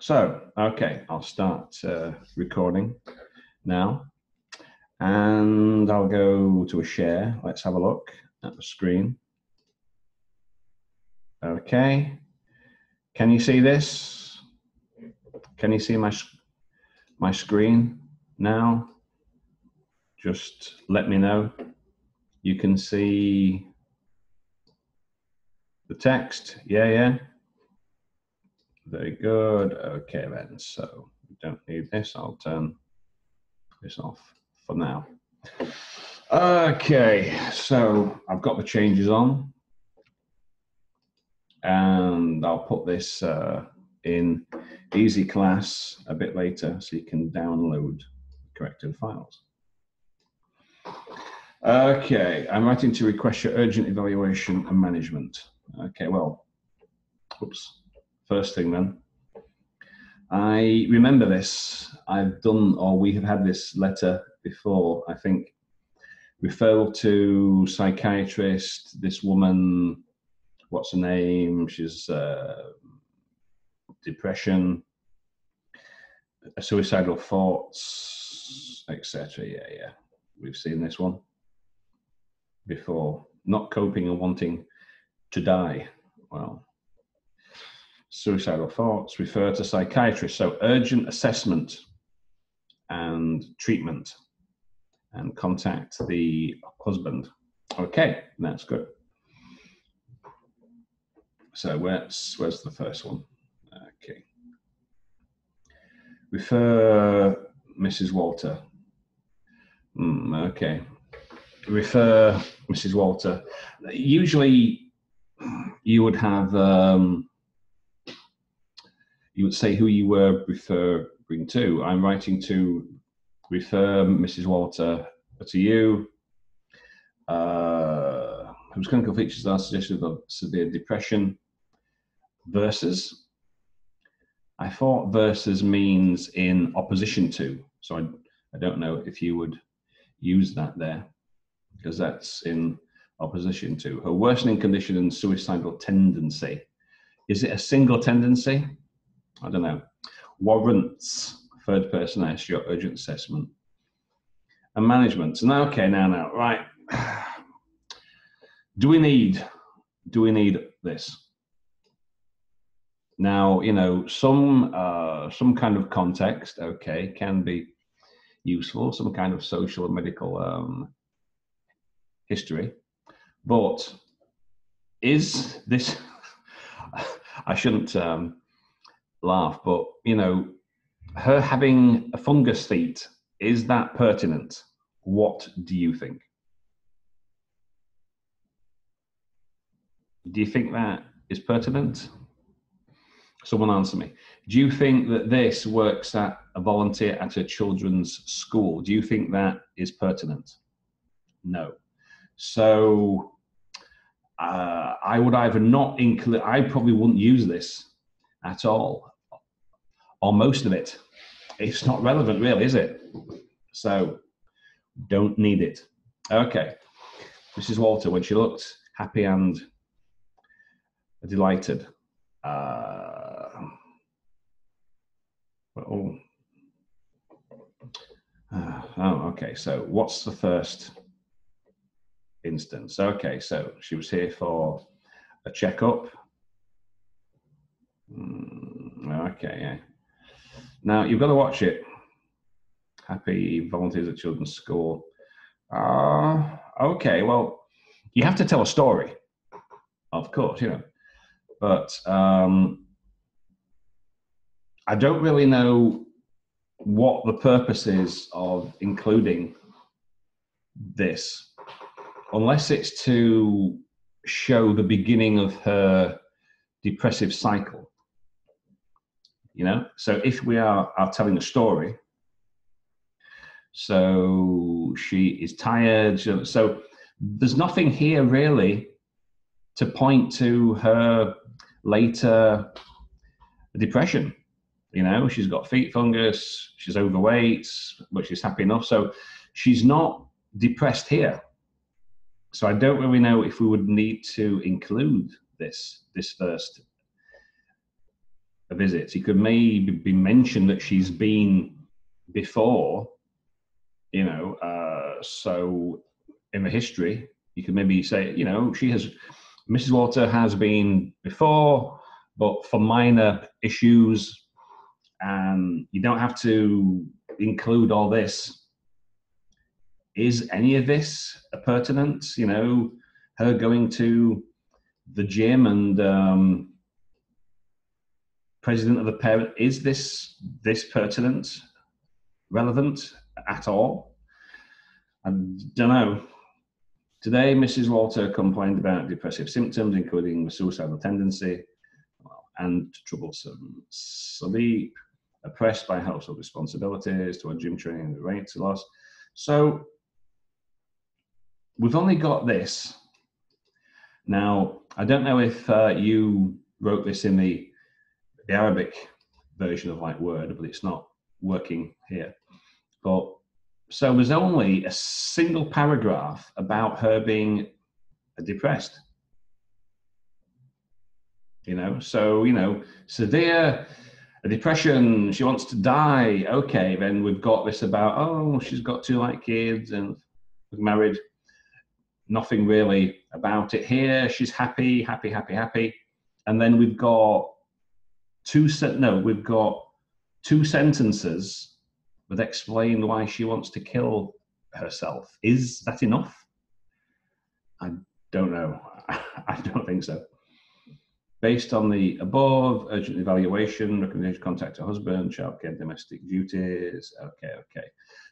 Okay, I'll start recording now, and I'll go to a share. Let's have a look at the screen. Okay, can you see this? Can you see my screen now? Just let me know. You can see the text. Yeah. Very good. Okay then, so we don't need this. I'll turn this off for now. Okay, so I've got the changes on, and I'll put this in Easy Class a bit later so you can download corrected files. Okay, I'm writing to request your urgent evaluation and management. Okay, well, oops. First thing then, I remember this. I've done, or we have had this letter before, I think. Referral to psychiatrist, this woman, what's her name? She's depression, suicidal thoughts, etc. Yeah. We've seen this one before. Not coping and wanting to die. Well, suicidal thoughts, refer to psychiatrist. So urgent assessment and treatment, and contact the husband. Okay, that's good. So where's the first one? Okay. Refer Mrs. Walter. Okay. Refer Mrs. Walter. Usually you would have you would say who you were referring to. I'm writing to refer Mrs. Walter to you. Whose clinical features are suggestive of severe depression. Versus. I thought versus means in opposition to. So I don't know if you would use that there, because that's in opposition to. Her worsening condition and suicidal tendency. Is it a single tendency? I don't know. Warrants, third person S, your urgent assessment. And management. Now, okay, now, right. Do we need this? Now, you know, some kind of context, okay, can be useful, some kind of social and medical history. But is this, I shouldn't laugh, but, you know, her having a fungus feet, is that pertinent? What do you think? Do you think that is pertinent? Someone answer me. Do you think that this works at a volunteer at a children's school? Do you think that is pertinent? No. So I would either not include, I probably wouldn't use this at all, or most of it. It's not relevant really, is it? So don't need it. Okay. Mrs. Walter, when she looked happy and delighted. Okay, so what's the first instance? Okay, so she was here for a checkup. Okay, yeah. Now you've got to watch it. Happy volunteers at children's school. Okay, well, you have to tell a story, of course, you know, but I don't really know what the purpose is of including this, unless it's to show the beginning of her depressive cycle. You know, so if we are telling a story, so she is tired, so there's nothing here really to point to her later depression. You know, she's got feet fungus, she's overweight, but she's happy enough. So she's not depressed here. So I don't really know if we would need to include this first a visit. You could maybe be mentioned that she's been before, you know, so in the history, you could maybe say, you know, Mrs. Walter has been before, but for minor issues, and you don't have to include all this. Is any of this pertinent? You know, her going to the gym and president of the parent, is this pertinent, relevant at all? I don't know. Today, Mrs. Walter complained about depressive symptoms, including suicidal tendency and troublesome sleep, oppressed by household responsibilities, toward gym training and weight loss. So we've only got this. Now, I don't know if you wrote this in the Arabic version of like Word, but it's not working here. But so there's only a single paragraph about her being depressed. You know, so, you know, severe depression, she wants to die. Okay, then we've got this about, oh, she's got 2 like kids and married. Nothing really about it here. She's happy, happy, happy, happy. And then we've got 2 sentences that explain why she wants to kill herself. Is that enough? I don't know. I don't think so. Based on the above, urgent evaluation, recommendation, contact her husband, childcare, domestic duties. Okay.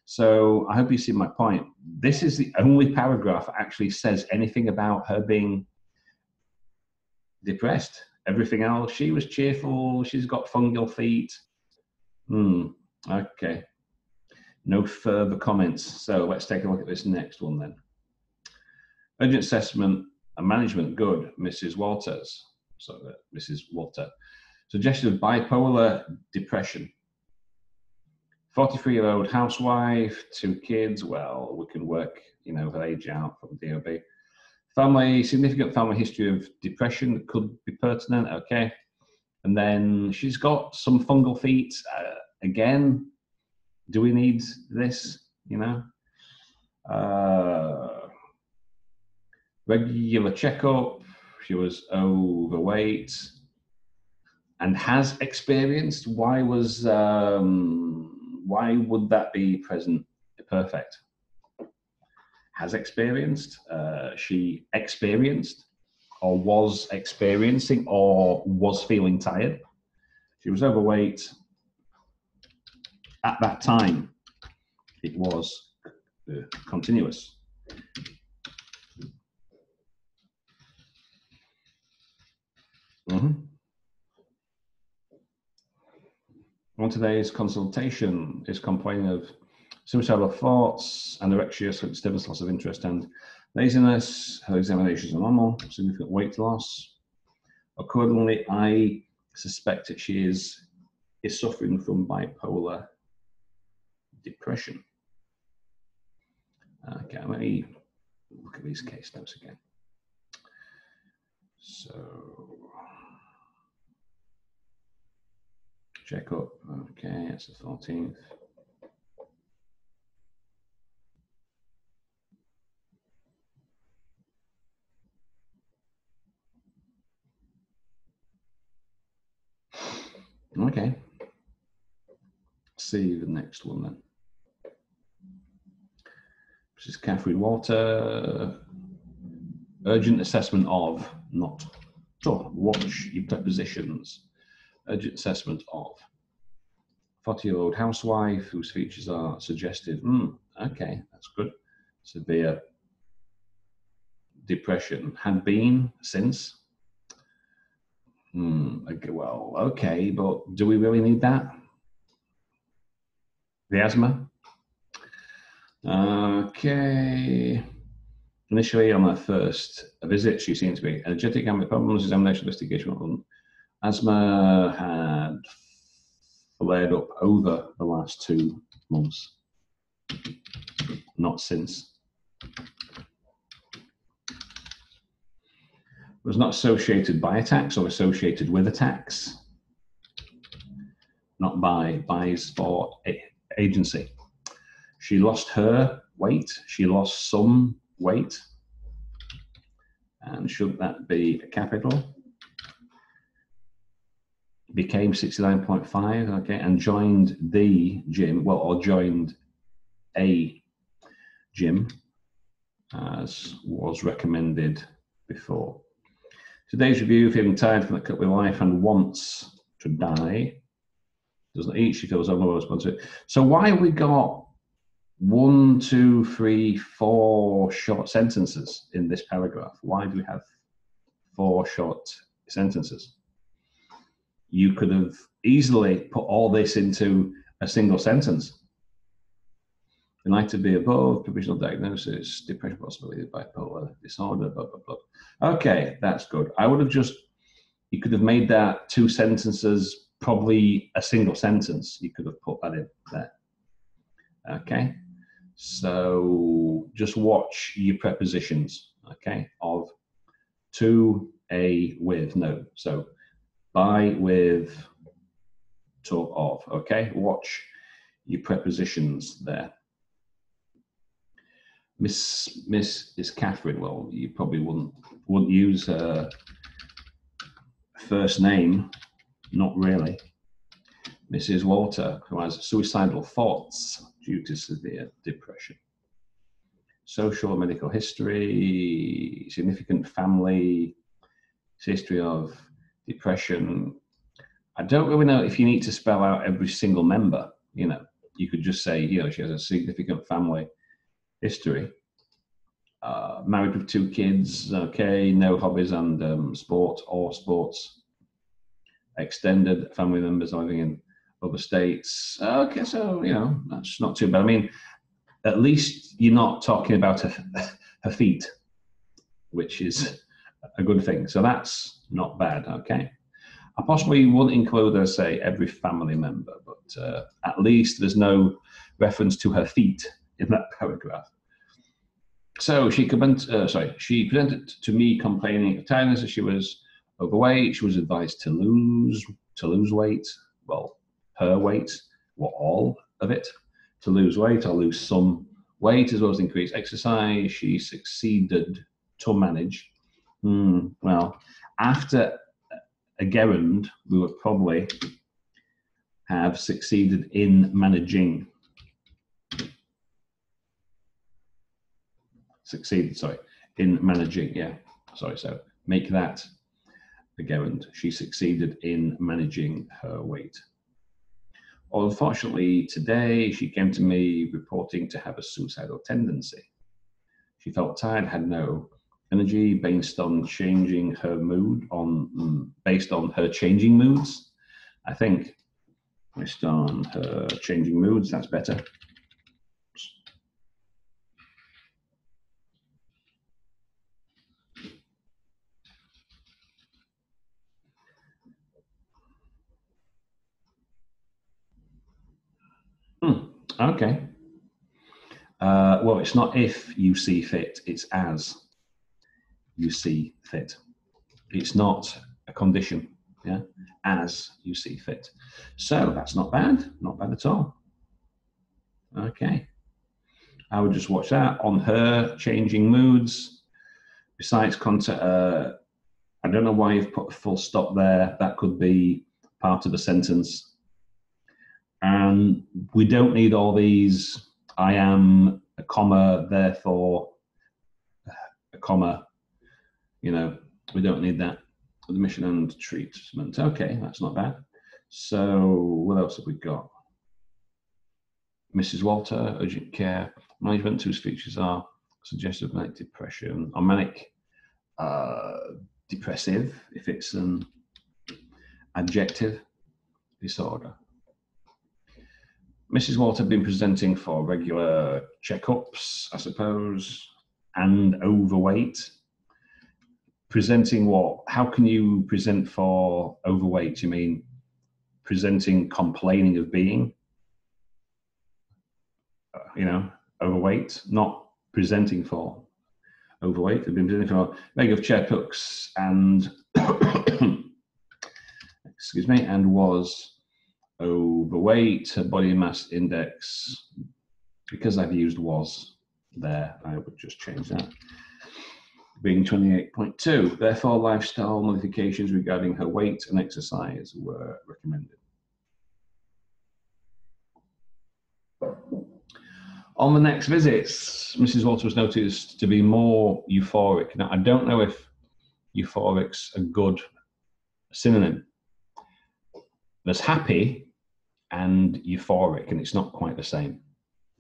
So I hope you see my point. This is the only paragraph that actually says anything about her being depressed. Everything else, she was cheerful, she's got fungal feet. Okay. No further comments. So let's take a look at this next one then. Urgent assessment and management, good, Mrs. Walters. So Mrs. Walter. Suggestion of bipolar depression. 43-year-old housewife, 2 kids. Well, we can work, you know, her age out from DOB. Significant family history of depression that could be pertinent. Okay. And then she's got some fungal feet. Again, do we need this? You know, regular checkup. She was overweight and has experienced. Why would that be present perfect? Has experienced. She experienced, or was experiencing, or was feeling tired. She was overweight at that time. It was continuous. On today's consultation is complaining of suicidal thoughts, anorexia, stiffness, loss of interest, and laziness. Her examinations are normal, significant weight loss. Accordingly, I suspect that she is suffering from bipolar depression. Okay, let me look at these case notes again. So, check up. Okay, it's the 14th. Okay. See the next one then. This is Catherine Walter. Urgent assessment of, not to watch your prepositions. Urgent assessment of 40-year-old housewife whose features are suggestive. Okay, that's good. Severe depression. Had been since. Okay, well, okay, but do we really need that? The asthma. Okay. Initially, on her first visit, she seemed to be energetic, having problems, examination, investigation. Asthma had flared up over the last 2 months, not since. It was not associated by attacks or associated with attacks. not by, buys for agency. She lost her weight. She lost some weight. And should that be a capital? Became 69.5, okay, and joined the gym, well, or joined a gym, as was recommended before. Today's review: feeling tired from the cut with life and wants to die. Doesn't eat, she feels overresponsive. So why have we got 1, 2, 3, 4 short sentences in this paragraph? Why do we have 4 short sentences? You could have easily put all this into a single sentence. In light of the above, provisional diagnosis, depression, possibility, bipolar disorder, blah, blah, blah. Okay, that's good. I would have just, you could have made that 2 sentences, probably a single sentence. You could have put that in there. Okay, so just watch your prepositions, okay, of, to, a, with, no. So by, with, to, of, okay? Watch your prepositions there. Miss is Catherine. Well, you probably wouldn't use her first name, not really. Mrs. Walter, who has suicidal thoughts due to severe depression. Social medical history, significant family history of depression. I don't really know if you need to spell out every single member. You know, you could just say, you know, she has a significant family history. Married with 2 kids, okay, no hobbies and sport or sports. Extended family members living in other states. Okay, so, you know, that's not too bad. I mean, at least you're not talking about her feet, which is a good thing. So that's not bad, okay? I possibly wouldn't include, say, every family member, but at least there's no reference to her feet in that paragraph. So she presented to me complaining of tiredness as she was overweight. She was advised to lose weight, well, her weight, or all of it, to lose weight or lose some weight, as well as increase exercise. She succeeded to manage. Well, after a gerund, we would probably have succeeded in managing. In managing, yeah. Sorry, so make that a gerund. She succeeded in managing her weight. Unfortunately, today she came to me reporting to have a suicidal tendency. She felt tired, had no energy based on changing her mood, based on her changing moods. I think based on her changing moods, that's better. Okay. Well, it's not if you see fit, it's as you see fit. It's not a condition, yeah, as you see fit. So that's not bad at all. Okay. I would just watch that on her changing moods. Besides content, I don't know why you've put a full stop there. That could be part of the sentence. And we don't need all these, I am, a comma, therefore, a comma, you know, we don't need that. Admission and treatment. Okay, that's not bad. So what else have we got? Mrs. Walter, urgent care management, whose features are suggestive manic depression, or manic depressive, if it's an adjective disorder. Mrs. Walter had been presenting for regular checkups, I suppose, and overweight. Presenting what? How can you present for overweight? You mean presenting, complaining of being, you know, overweight, not presenting for overweight. They've been presenting for regular checkups and, excuse me, and was overweight. Her body mass index, because I've used was there, I would just change that, being 28.2. Therefore, lifestyle modifications regarding her weight and exercise were recommended. On the next visits, Mrs. Walter was noticed to be more euphoric. Now, I don't know if euphoric's a good synonym. There's happy and euphoric, and it's not quite the same.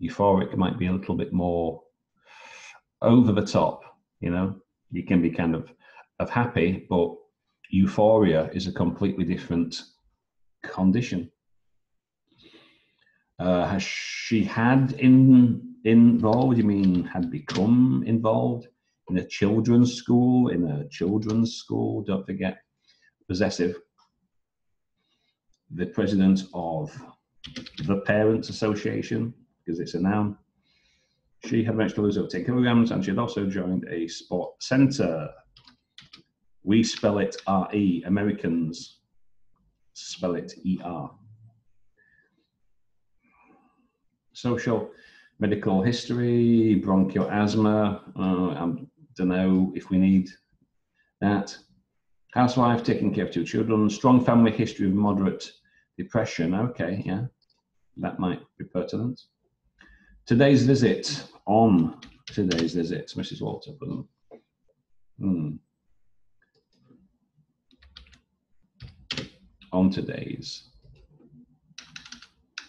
Euphoric might be a little bit more over the top, you know. You can be kind of happy, but euphoria is a completely different condition. Has she had involved? You mean had become involved in a children's school? In a children's school, don't forget, possessive. The president of the Parents Association, because it's a noun. She had managed to lose over 10 kilograms, and she had also joined a sport center. We spell it R-E. Americans spell it E-R. Social, medical history, bronchial asthma. I don't know if we need that. Housewife, taking care of 2 children. Strong family history of moderate depression. Okay, yeah, that might be pertinent. Today's visit. On today's visit, Mrs. Walter. On today's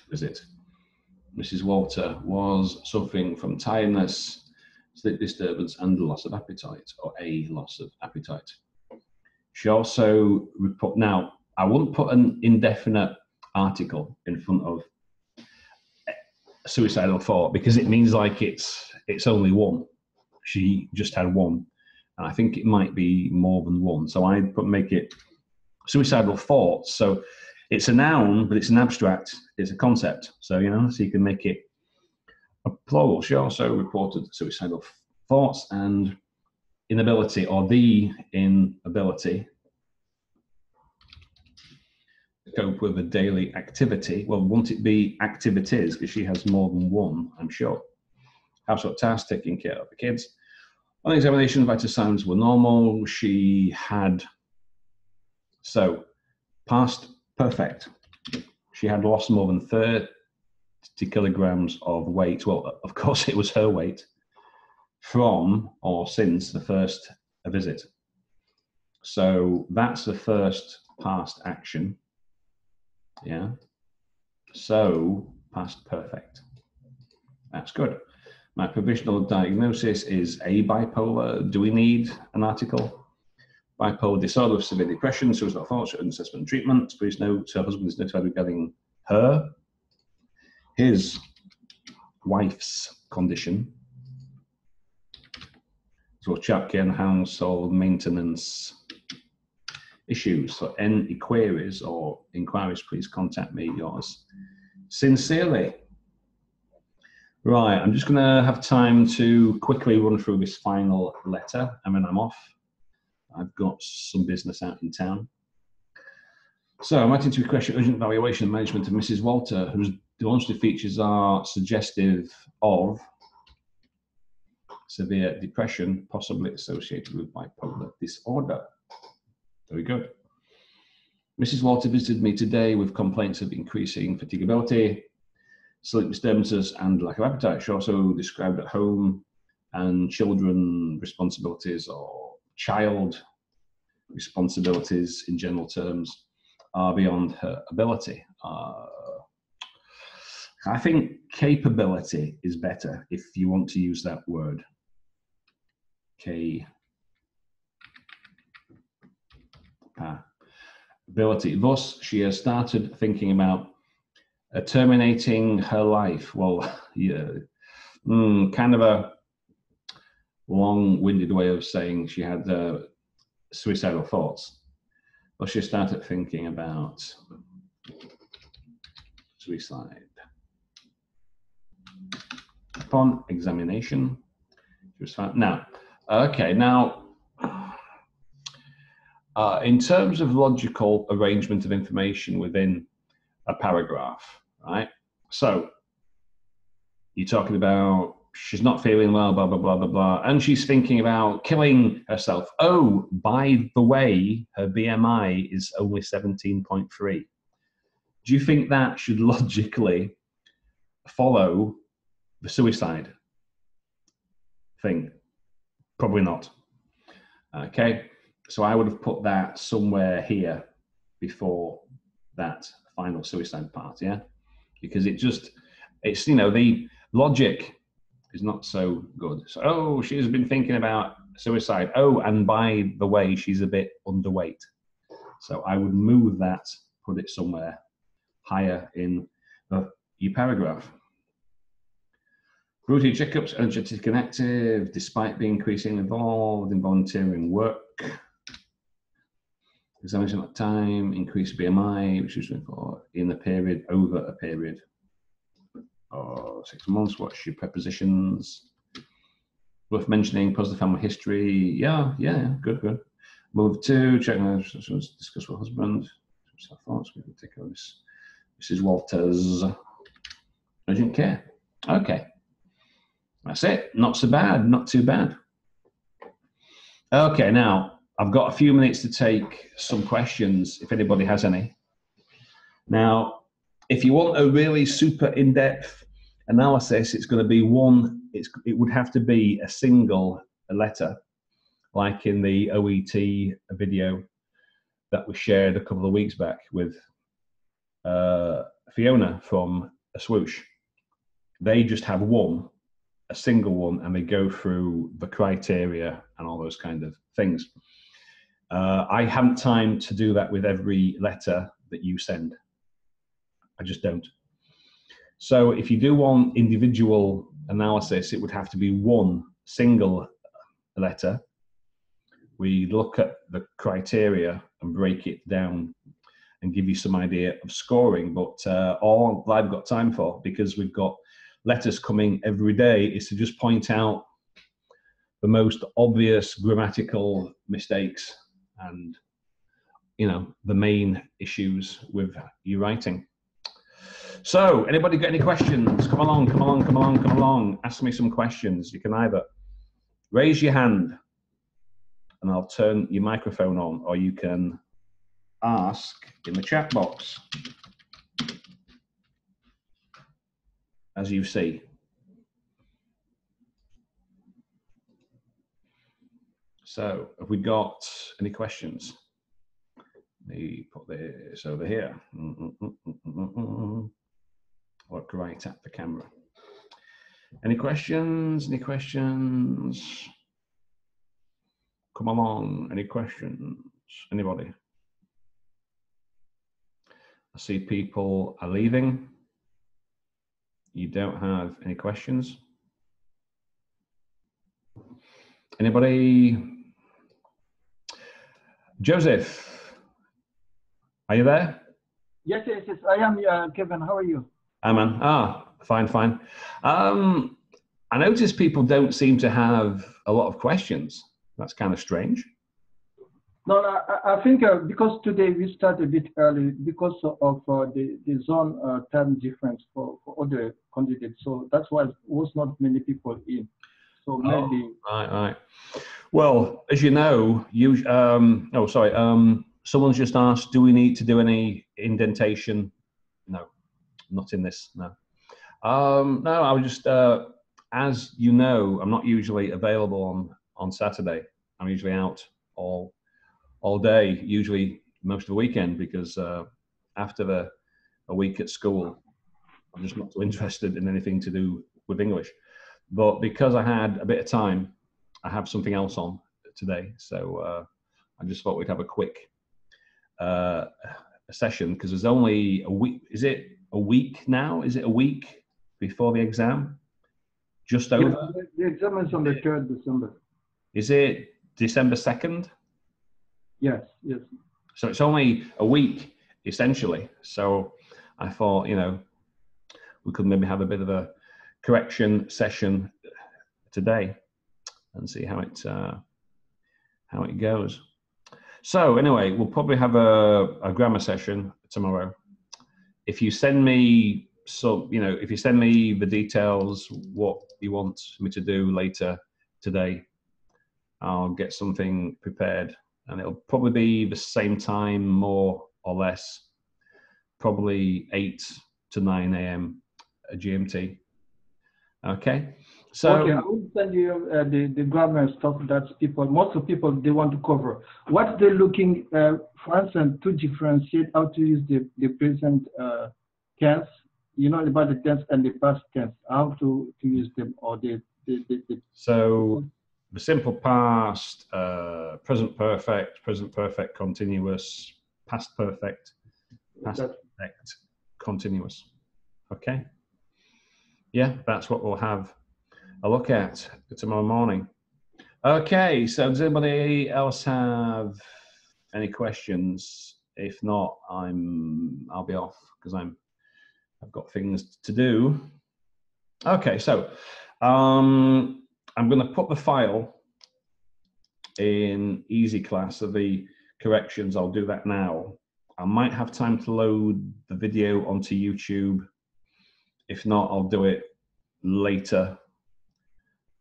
visit, Mrs. Walter was suffering from tiredness, sleep disturbance, and loss of appetite, or a loss of appetite. She also report. Now, I wouldn't put an indefinite article in front of suicidal thought, because it means like it's only one. She just had one, and I think it might be more than one. So I make it suicidal thoughts. So it's a noun, but it's an abstract. It's a concept. So so you can make it a plural. She also reported suicidal thoughts and inability, or the inability cope with a daily activity. Well, won't it be activities, because she has more than one, I'm sure. Household tasks, taking care of the kids. On examination, vital signs were normal. She had, so past perfect. She had lost more than 30 kilograms of weight. Well, of course it was her weight, from or since the first visit. So that's the first past action. Yeah, so past perfect. That's good. My provisional diagnosis is a bipolar. Do we need an article? Bipolar disorder with severe depression, suicidal thoughts, and assessment and treatment. Please note her husband is notified regarding his wife's condition. So chapter and household maintenance issues. So any queries or inquiries, please contact me. Yours sincerely. Right, I'm just going to have time to quickly run through this final letter, and then I'm off. I've got some business out in town. So I'm writing to request your urgent evaluation and management of Mrs. Walter, whose demonstrative features are suggestive of severe depression, possibly associated with bipolar disorder. Very good. Mrs. Walter visited me today with complaints of increasing fatigability, sleep disturbances, and lack of appetite. She also described at home and children responsibilities, or child responsibilities in general terms, are beyond her ability. I think capability is better if you want to use that word. Ability. Thus, she has started thinking about terminating her life. Well, yeah, kind of a long-winded way of saying she had suicidal thoughts. Well, she started thinking about suicide. Upon examination, she was found. Now, okay, now, in terms of logical arrangement of information within a paragraph, right? So you're talking about she's not feeling well, blah, blah, blah, blah, blah, and she's thinking about killing herself. Oh, by the way, her BMI is only 17.3. Do you think that should logically follow the suicide thing? Probably not. Okay, so I would have put that somewhere here before that final suicide part, yeah? Because it's, you know, the logic is not so good. So, oh, she's been thinking about suicide. Oh, and by the way, she's a bit underweight. So I would move that, put it somewhere higher in your paragraph. Routine checkups, energetic and active, despite being increasingly involved in volunteering work. Examination of time, increased BMI, which is in a period, over a period of 6 months. What's your prepositions? Worth mentioning, positive family history. Yeah, good. Move to, check, discuss with husband. Thoughts, we can take over this. Mrs. Walters. I didn't care. Okay. That's it. Not so bad. Not too bad. Okay, now I've got a few minutes to take some questions if anybody has any. Now, if you want a really super in-depth analysis, it's going to be it would have to be a single letter, like in the OET video that we shared a couple of weeks back with Fiona from A Swoosh. They just have a single one, and they go through the criteria and all those kind of things. I haven't time to do that with every letter that you send. I just don't. So if you do want individual analysis, it would have to be one single letter. We look at the criteria and break it down and give you some idea of scoring. But all I've got time for, because we've got letters coming every day, is to just point out the most obvious grammatical mistakes and, you know, the main issues with your writing. So anybody got any questions? Come along. Ask me some questions. You can either raise your hand and I'll turn your microphone on, or you can ask in the chat box, as you see. So have we got any questions? Let me put this over here. Look right at the camera. Any questions? Any questions? Come along. Any questions? Anybody? I see people are leaving. You don't have any questions? Anybody? Joseph, are you there? Yes, I am, Kevin. How are you? Hi, man. Fine. I notice people don't seem to have a lot of questions. That's kind of strange. No, I think because today we started a bit early because of the zone time difference for other candidates. So that's why there was not many people in. So maybe. Right. Well, as you know, someone's just asked, do we need to do any indentation? No, not in this, no. No, I was just, as you know, I'm not usually available on Saturday. I'm usually out all day, usually most of the weekend, because after a week at school, I'm just not so interested in anything to do with English. But because I had a bit of time, I have something else on today. So I just thought we'd have a quick session, because there's only a week. Is it a week now? Is it a week before the exam? Just over? Yeah, the exam is on the 3rd December. Is it December 2nd? Yes. So it's only a week, essentially. So I thought, you know, we could maybe have a bit of a correction session today and see how it goes. So anyway, we'll probably have a grammar session tomorrow, if you send me some, if you send me the details, what you want me to do later today, I'll get something prepared, and it'll probably be the same time, more or less, probably 8 to 9 a.m. GMT. Okay. So okay, I will send you the grammar stuff that most of people, they want to cover. What they're looking, for instance, to differentiate how to use the present tense, about the tense and the past tense, how to use them, or so the simple past, present perfect continuous, past perfect, past perfect continuous. Okay. Yeah, that's what we'll have a look at tomorrow morning. Okay, so does anybody else have any questions? If not, I'll be off because I've got things to do. Okay, so I'm going to put the file in Easy Class of the corrections. I'll do that now. I might have time to load the video onto YouTube. If not, I'll do it later.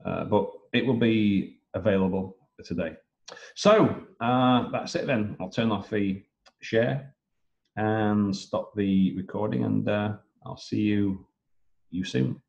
But it will be available today. So that's it then. I'll turn off the share and stop the recording, and I'll see you soon.